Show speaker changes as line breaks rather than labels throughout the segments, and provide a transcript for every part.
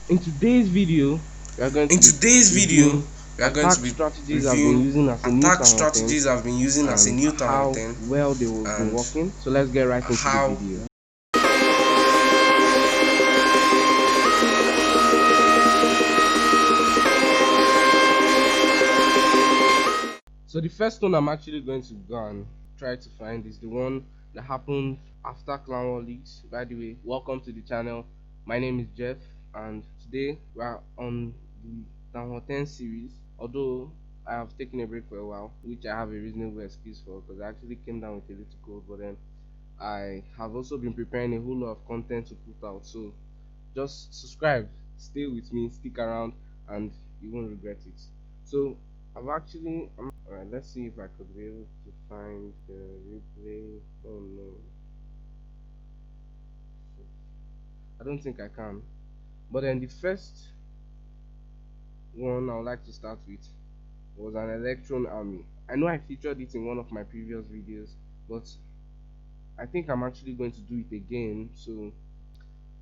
In today's video, we are going to
In
be
today's video,
reviewing
we are going to
attack
be
strategies I've been
reviewing
using as a new
attack
Tower 10
strategies I've been using as a
and
new Tower
how
10
well they've been
and
working. So let's get right into the
how.
video. So the first one I'm actually going to go and try to find is the one that happened after Clan War Leaks. By the way, welcome to the channel. My name is Jeff, and today we are on the Tower 10 series. Although I have taken a break for a while, which I have a reasonable excuse for, because I actually came down with a little cold. But then I have also been preparing a whole lot of content to put out. So just subscribe, stay with me, stick around, and you won't regret it. So I've actually alright, let's see if I could be able to find the replay. Oh no, I don't think I can. But then the first one I would like to start with was an Electron army. I know I featured it in one of my previous videos, but I think I'm actually going to do it again. So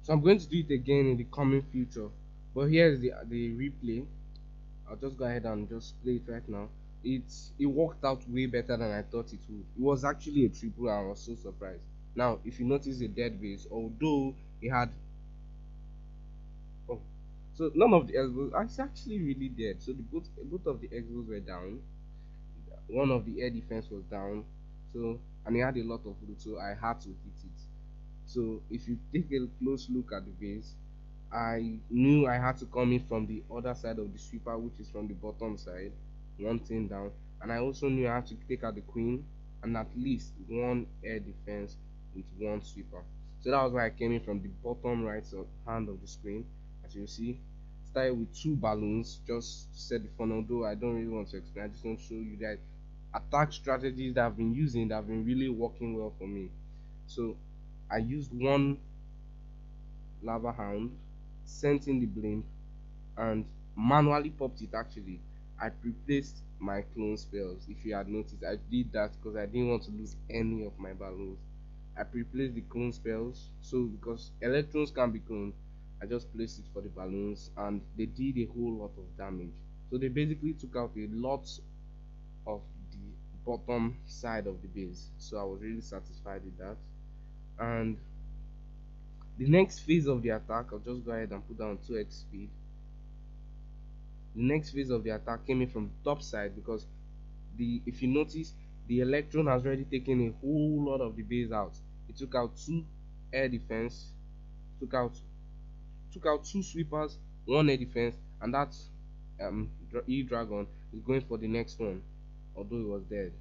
I'm going to do it again in the coming future. But here's the replay. I'll just go ahead and just play it right now. It worked out way better than I thought it would. It was actually a triple and I was so surprised. Now if you notice the dead base, although it had oh, so none of the elbows it's actually really dead. So the both of the elbows were down. One of the air defense was down. So and it had a lot of loot, so I had to hit it. So if you take a close look at the base, I knew I had to come in from the other side of the sweeper, which is from the bottom side, one thing down, and I also knew I had to take out the queen and at least one air defense with one sweeper. So that was why I came in from the bottom right hand of the screen. As you see, started with two balloons just to set the funnel. Though I don't really want to explain, I just want to show you guys attack strategies that I've been using that have been really working well for me. So I used one lava hound, sent in the blimp, and manually popped it. Actually, I pre-placed my clone spells. If you had noticed, I did that because I didn't want to lose any of my balloons. I pre-placed the clone spells, so because electrons can be cloned, I just placed it for the balloons and they did a whole lot of damage. So they basically took out a lot of the bottom side of the base, so I was really satisfied with that. And the next phase of the attack, I'll just go ahead and put down 2x speed. The next phase of the attack came in from the top side because if you notice, the electron has already taken a whole lot of the base out. It took out two air defense, took out two sweepers, one air defense, and that E-Dragon is going for the next one, although it was dead.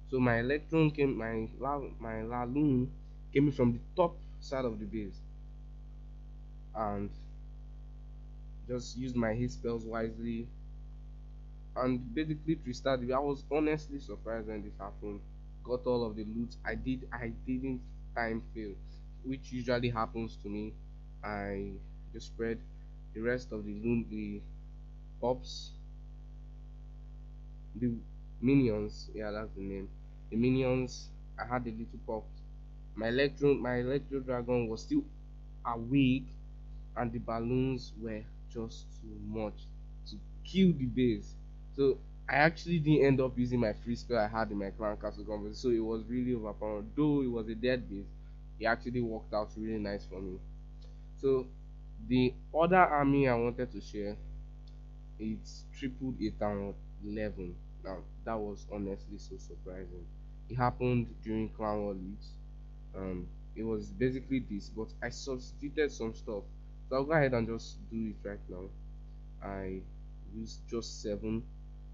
So my electron came, my Laloon came in from the top side of the base and just used my hit spells wisely and basically restarted. I was honestly surprised when this happened. Got all of the loot. I didn't time fail, which usually happens to me. I just spread the rest of the pops, the minions. Yeah, that's the name. The minions. I had a little pop. My electro dragon was still awake, and the balloons were just too much to kill the base. So I actually didn't end up using my free spell I had in my clan castle conference, so it was really overpowered. Though it was a dead base, it actually worked out really nice for me. So the other army I wanted to share, it's tripled 811. Now that was honestly so surprising. It happened during clan war leagues. It was basically this, but I substituted some stuff. So I'll go ahead and just do it right now. I used just 7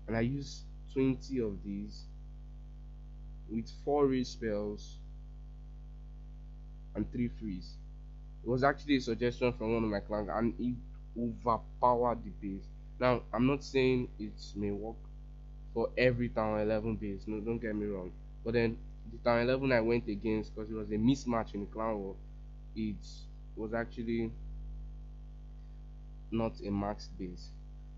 and I used 20 of these with 4 raise spells and 3 freeze. It was actually a suggestion from one of my clients and it overpowered the base. Now I'm not saying it may work for every town 11 base, no, don't get me wrong, but then the town 11 I went against, because it was a mismatch in the clan war, it was actually not a max base.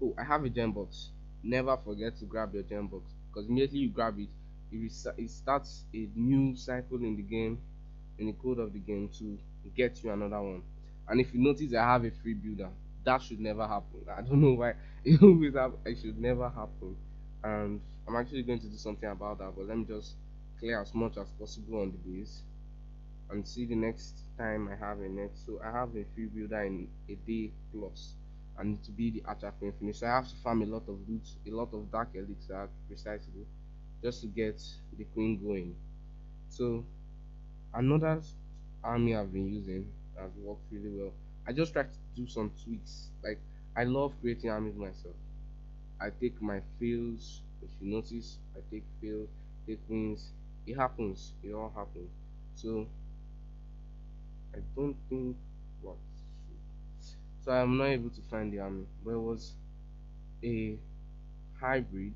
Oh, I have a gem box. Never forget to grab your gem box, because immediately you grab it, it starts a new cycle in the game, in the code of the game, to get you another one. And if you notice, I have a free builder. that should never happen. I don't know why it always it should never happen. And I'm actually going to do something about that, but let me just clear as much as possible on the base and see the next time I have a net. So I have a free builder in a day plus, and to be the archer queen finish. So I have to farm a lot of loot, a lot of dark elixir precisely, just to get the queen going. So another army I've been using has worked really well. I just try to do some tweaks. Like, I love creating armies myself. I take my fails, if you notice, I take fails, take wins. It happens, it all happens. So I don't think what. So I'm not able to find the army. But it was a hybrid.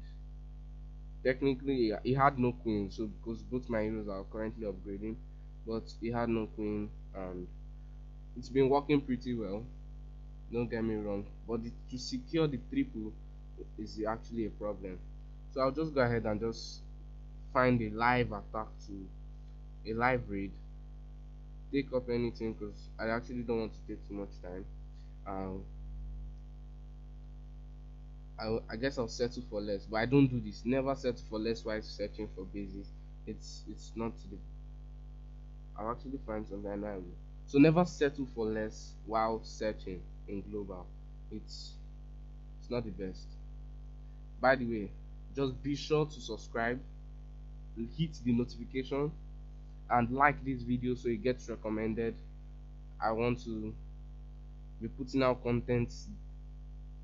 Technically, he had no queen, so because both my heroes are currently upgrading, but he had no queen, and it's been working pretty well. Don't get me wrong, but to secure the triple is actually a problem. So I'll just go ahead and just find a live attack to a live raid, take up anything because I actually don't want to take too much time. Um, I guess I'll settle for less, but I don't do this. Never settle for less while searching for bases. It's not the. I'll actually find something I know I will. So never settle for less while searching in global. It's it's not the best. By the way, just be sure to subscribe, hit the notification, and like this video so it gets recommended. I want to be putting out content.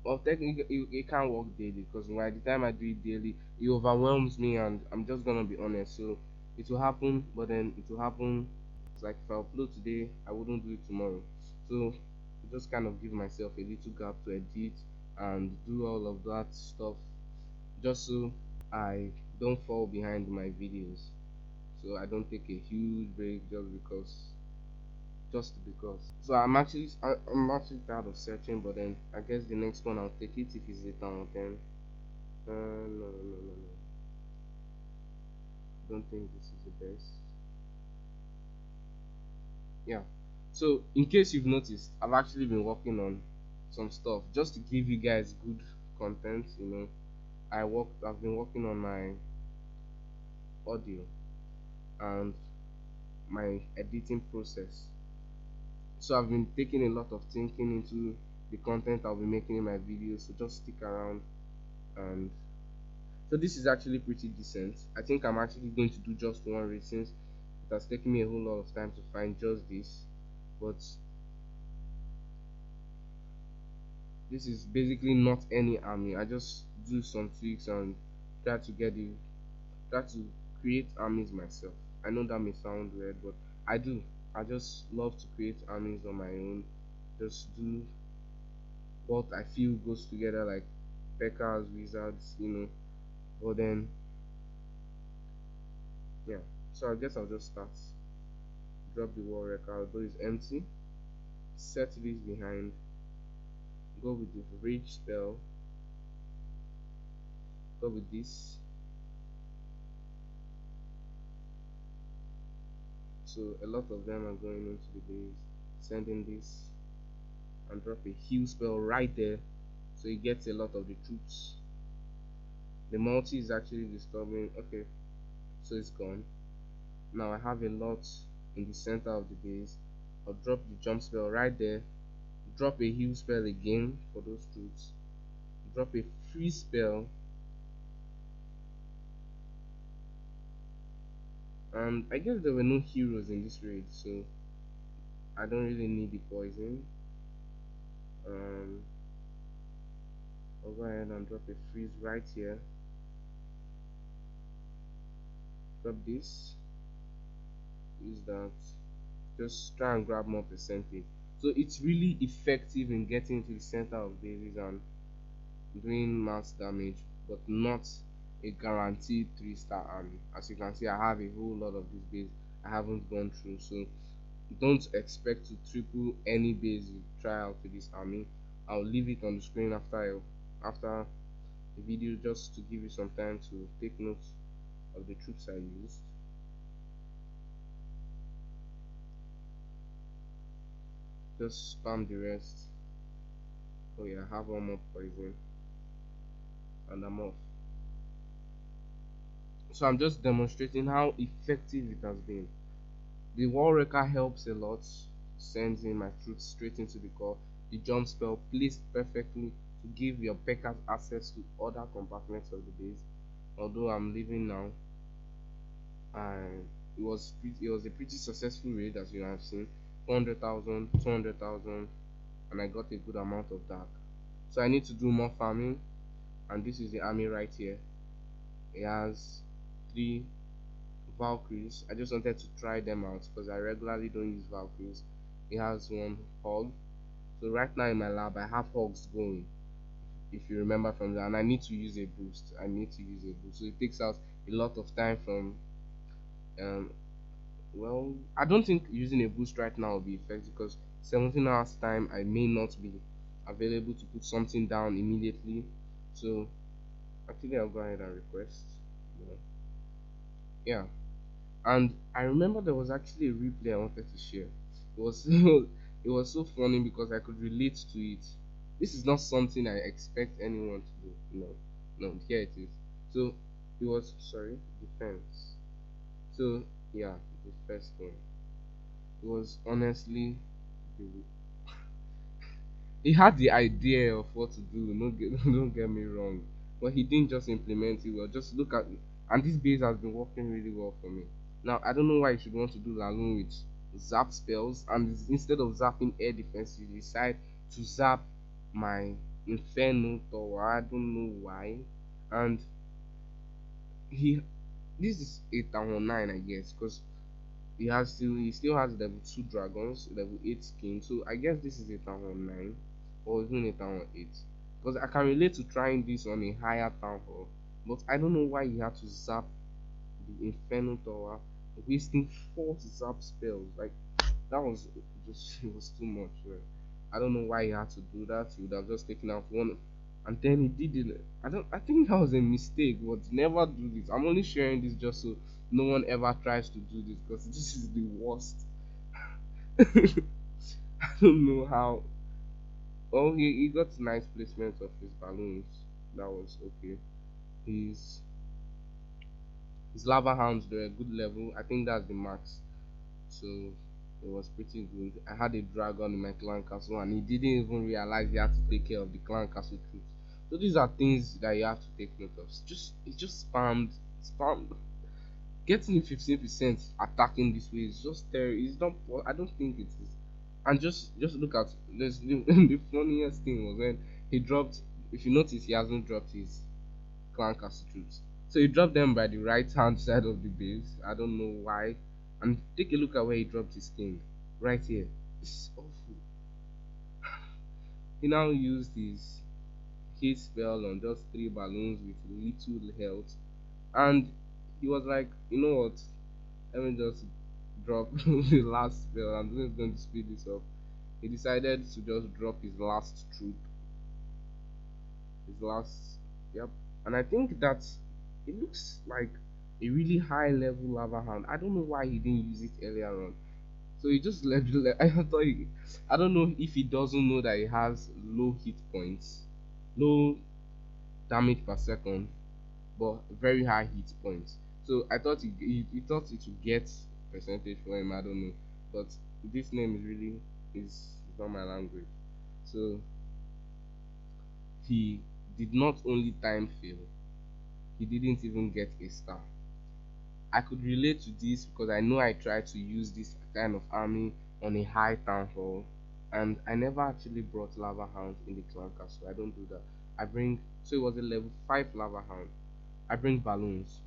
Well, technically, it can't work daily because by the time I do it daily, it overwhelms me, and I'm just gonna be honest. So it will happen, but then it will happen. It's like if I upload today, I wouldn't do it tomorrow. So I just kind of give myself a little gap to edit and do all of that stuff, just so I don't fall behind my videos. So I don't take a huge break just because. So I'm actually tired of searching, but then I guess the next one I'll take it if it's the town 10. No, no, no, no, no. Don't think this is the best. Yeah. So in case you've noticed, I've actually been working on some stuff just to give you guys good content. I've been working on my audio and my editing process. So I've been taking a lot of thinking into the content I'll be making in my videos. So just stick around. And so this is actually pretty decent. I think I'm actually going to do just one raid since it has taken me a whole lot of time to find just this. But this is basically not any army. I just do some tweaks and try to get the try to create armies myself. I know that may sound weird, but I do. I just love to create armies on my own. Just do what I feel goes together, like Pekkas, wizards. But then, yeah. So I guess I'll just start. Drop the wall record, though it's empty. Set this behind. Go with the rage spell. Go with this. So a lot of them are going into the base. Sending this and drop a heal spell right there. So it gets a lot of the troops. The multi is actually disturbing. Okay, so it's gone. Now I have a lot in the center of the base. I'll drop the jump spell right there. Drop a heal spell again for those troops. Drop a free spell. And I guess there were no heroes in this raid, so I don't really need the poison. I'll go ahead and drop a freeze right here. Drop this. Use that. Just try and grab more percentage. So it's really effective in getting to the center of bases and doing mass damage, but not a guaranteed 3-star army. As you can see, I have a whole lot of this base I haven't gone through, so don't expect to triple any base you try out with this army. I'll leave it on the screen after the video just to give you some time to take notes of the troops I used. Just spam the rest. Oh yeah, I have one more poison and I'm off. So I'm just demonstrating how effective it has been. The wall wrecker helps a lot, sends in my troops straight into the core. The jump spell placed perfectly to give your packers access to other compartments of the base. Although I'm leaving now, and it was a pretty successful raid as you have seen. 400,000, 200,000, and I got a good amount of that. So I need to do more farming, and this is the army right here. It has three Valkyries. I just wanted to try them out because I regularly don't use Valkyries. It has one hog. So right now in my lab I have hogs going. If you remember from that, and I need to use a boost. I need to use a boost. So it takes out a lot of time from um well, I don't think using a boost right now will be effective because 17 hours time I may not be available to put something down immediately. So actually I'll go ahead and request. You know. Yeah. And I remember there was actually a replay I wanted to share. It was it was so funny because I could relate to it. This is not something I expect anyone to do. No, here it is. So it was sorry, defense. So yeah, the first one. It was honestly the he had the idea of what to do. Don't get me wrong, but he didn't just implement it well. Just look at, and this base has been working really well for me. Now I don't know why you should want to do Laloon with zap spells, and instead of zapping air defense, you decide to zap my Inferno Tower. I don't know why, and he this is 8 and 9, I guess, because he still has level 2 dragons, level 8 skin. So I guess this is a town hall 9 or even a town hall 8. Because I can relate to trying this on a higher town hall. But I don't know why he had to zap the Inferno Tower, wasting 4 zap spells. Like that was just it was too much. I don't know why he had to do that. He would have just taken out one, and then he did it. I think that was a mistake. But never do this. I'm only sharing this just so no one ever tries to do this because this is the worst. I don't know how. Oh, he got nice placement of his balloons. That was okay. His his lava hounds were a good level. I think that's the max. So it was pretty good. I had a dragon in my clan castle, and he didn't even realize he had to take care of the clan castle troops. So these are things that you have to take note of. It's just spammed. Getting 15% attacking this way is just terrible. It's not. I don't think it is. And just look at this. The funniest thing was when he dropped. If you notice, he hasn't dropped his clan castle troops. So he dropped them by the right hand side of the base. I don't know why. And take a look at where he dropped his king. Right here. This is awful. He now used his hit spell on just 3 balloons with little health. And he was like, you know what? Let me just drop the last spell. I'm just going to speed this up. He decided to just drop his last troop. His last, yep. And I think that it looks like a really high level lava hound. I don't know why he didn't use it earlier on. So he just left. I don't know if he doesn't know that he has low hit points, low damage per second, but very high hit points. So I thought he thought it would get percentage for him. I don't know, but this name is really is not my language. So he did not only time fail, he didn't even get a star. I could relate to this because I know I tried to use this kind of army on a high town hall, and I never actually brought lava hound in the clan castle. I don't do that. I bring so it was a level 5 lava hound. I bring balloons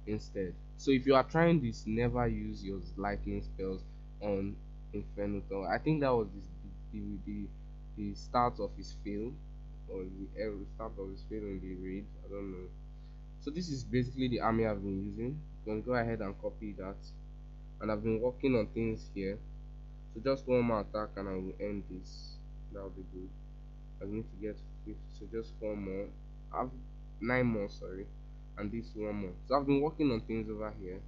instead. So if you are trying this, never use your lightning spells on Inferno Tower. I think that was the start of his fail, or the start of his fail in the raid. I don't know. So this is basically the army I've been using. I'm going to go ahead and copy that, and I've been working on things here. So just one more attack and I will end this. That will be good. I need to get 50, so just 4 more. I have 9 more, sorry, and this 1 more. So I've been working on things over here.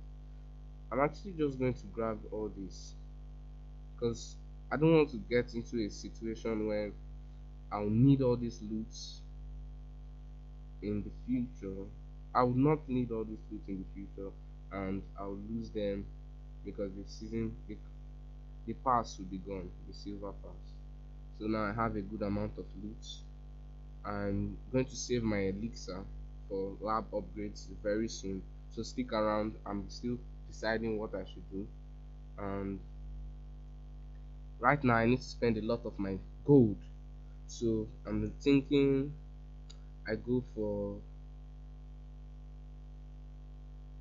I'm actually just going to grab all this because I don't want to get into a situation where I'll need all these loots in the future. I will not need all these loot in the future, and I'll lose them because the pass will be gone, the silver pass. So now I have a good amount of loot. I'm going to save my elixir for lab upgrades very soon. So stick around. I'm still deciding what I should do. And right now I need to spend a lot of my gold. So I'm thinking I go for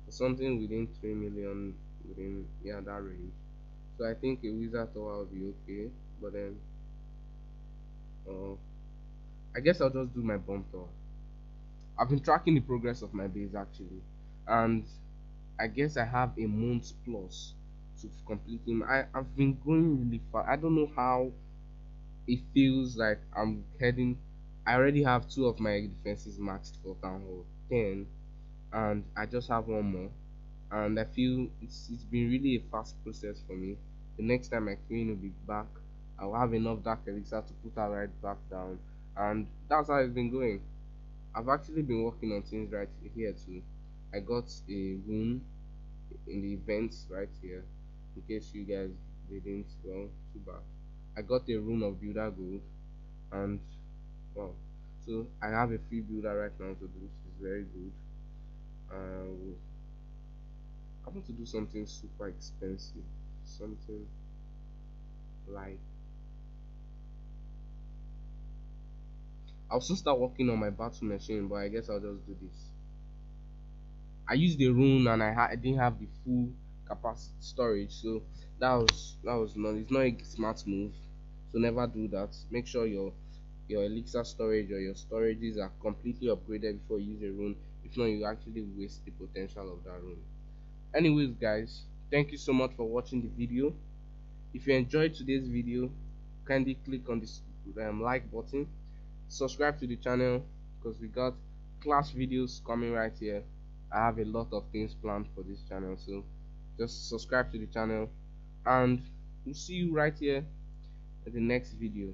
something within 3 million, within, yeah, that range. So I think a wizard tower will be okay. But then uh, I guess I'll just do my bomb tower. I've been tracking the progress of my base actually, and I guess I have a month plus to complete him. I've been going really fast. I don't know how it feels like I'm heading. I already have two of my defenses maxed for Town Hall 10, and I just have one more. And I feel it's been really a fast process for me. The next time my queen will be back, I'll have enough dark elixir to put her right back down, and that's how it's been going. I've actually been working on things right here too. I got a rune in the events right here, in case you guys didn't. Well, too bad. I got a rune of builder gold, and wow, so I have a free builder right now, so this is very good. uh, I want to do something super expensive, something like, I'll soon start working on my battle machine, but I guess I'll just do this. I used the rune and I didn't have the full capacity storage, so that was not, it's not a smart move. So never do that. Make sure your elixir storage or your storages are completely upgraded before you use a rune. If not, you actually waste the potential of that rune. Anyways, guys, thank you so much for watching the video. If you enjoyed today's video, kindly click on this like button, subscribe to the channel because we got class videos coming right here. I have a lot of things planned for this channel, so just subscribe to the channel, and we'll see you right here in the next video.